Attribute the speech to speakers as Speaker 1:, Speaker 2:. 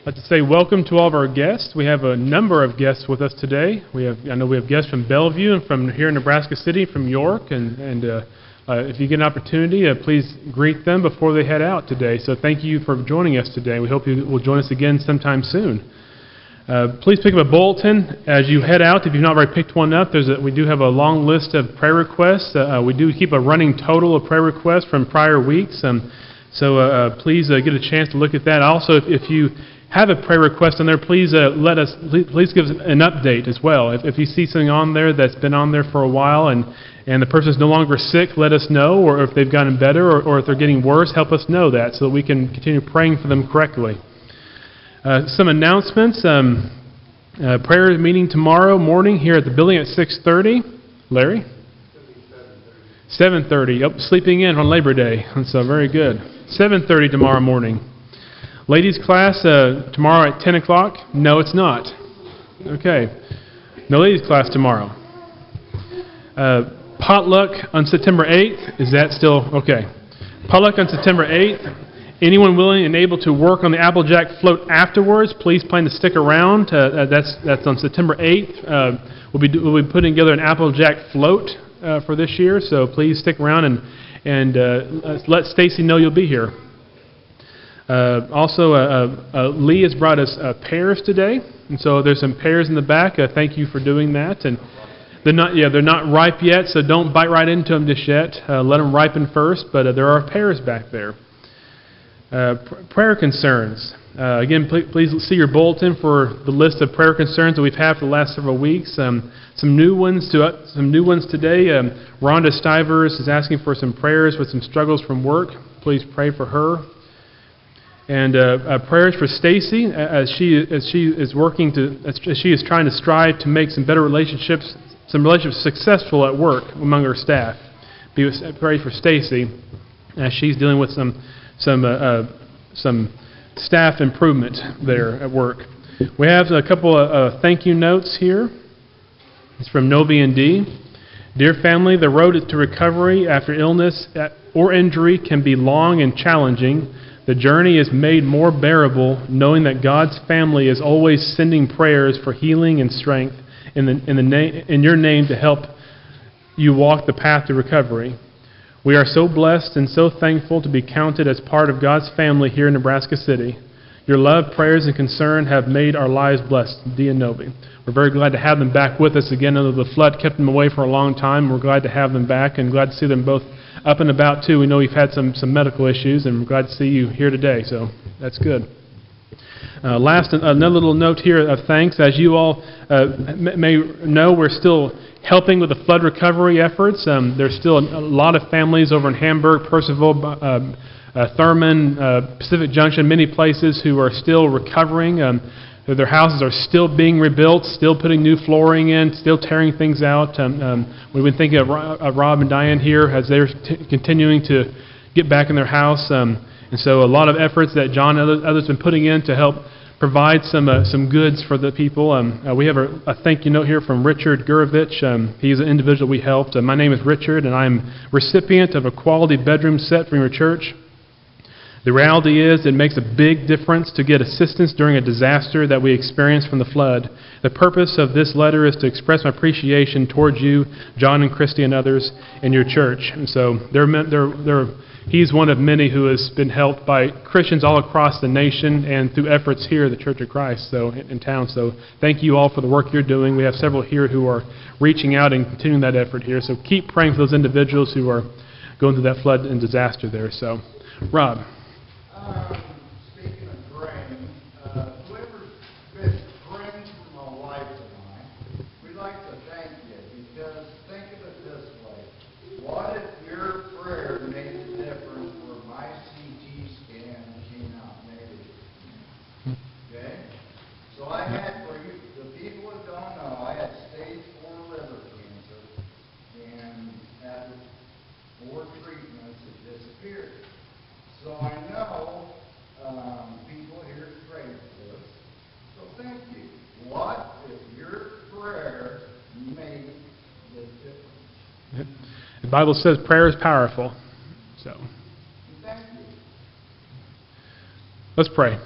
Speaker 1: I'd like to say welcome to all of our guests. We have a number of guests with us today. I know we have guests from Bellevue and from here in Nebraska City, from York, and if you get an opportunity, please greet them before they head out today. So thank you for joining us today. We hope you will join us again sometime soon. Please pick up a bulletin as you head out. If you've not already picked one up, we do have a long list of prayer requests. We do keep a running total of prayer requests from prior weeks. So please get a chance to look at that. Also, if you have a prayer request on there, please please give us an update as well. If you see something on there that's been on there for a while and the person's no longer sick, let us know. Or if they've gotten better or if they're getting worse, help us know that so that we can continue praying for them correctly. Some announcements. Prayer meeting tomorrow morning here at the building at 6:30. Larry? 7:30. Oh, sleeping in on Labor Day. That's very good. 7:30 tomorrow morning. Ladies class tomorrow at 10 o'clock? No, it's not. Okay. No ladies class tomorrow. Potluck on September 8th. Is that still okay? Potluck on September 8th. Anyone willing and able to work on the Applejack float afterwards, please plan to stick around. That's on September 8th. We'll be putting together an Applejack float for this year, so please stick around and let Stacy know you'll be here. Also, Lee has brought us pears today, and so there's some pears in the back. Thank you for doing that. And they're not ripe yet, so don't bite right into them just yet. Let them ripen first. But there are pears back there. Prayer concerns. Again, please see your bulletin for the list of prayer concerns that we've had for the last several weeks. Some new ones today. Rhonda Stivers is asking for some prayers with some struggles from work. Please pray for her. And prayers for Stacy as she is trying to strive to make some better relationships successful at work among her staff. Pray for Stacy as she's dealing with some staff improvement there at work. We have a couple of thank you notes here. It's from Novi and D. Dear family, the road to recovery after illness or injury can be long and challenging. The journey is made more bearable knowing that God's family is always sending prayers for healing and strength in your name to help you walk the path to recovery. We are so blessed and so thankful to be counted as part of God's family here in Nebraska City. Your love, prayers, and concern have made our lives blessed. D and Novi. We're very glad to have them back with us again. I know the flood kept them away for a long time. We're glad to have them back and glad to see them both up and about too. We know you've had some medical issues, and we're glad to see you here today, so that's good. Last, another little note here of thanks. As you all may know, we're still helping with the flood recovery efforts. There's still a lot of families over in Hamburg, Percival, Thurman, Pacific Junction, many places who are still recovering. Their houses are still being rebuilt, still putting new flooring in, still tearing things out. We've been thinking of Rob and Diane here as they're continuing to get back in their house. And so a lot of efforts that John and others have been putting in to help provide some goods for the people. We have a thank you note here from Richard Gurovich. He's an individual we helped. My name is Richard, and I'm recipient of a quality bedroom set from your church. The reality is it makes a big difference to get assistance during a disaster that we experienced from the flood. The purpose of this letter is to express my appreciation towards you, John and Christy and others in your church. And so he's one of many who has been helped by Christians all across the nation and through efforts here at the Church of Christ in town. So thank you all for the work you're doing. We have several here who are reaching out and continuing that effort here. So keep praying for those individuals who are going through that flood and disaster there. So, Rob.
Speaker 2: Speaking of praying, whoever's been praying for my wife and I, we'd like to thank you because think of it this way. What if your prayer made a difference where my CT scan came out negative? Okay? So I had, for you, the people that don't know, I had stage 4 liver cancer, and after 4 treatments, it disappeared. So I know people here pray for this. So thank you. What if your prayer made the difference?
Speaker 1: The Bible says prayer is powerful. So
Speaker 2: Thank you.
Speaker 1: let's pray.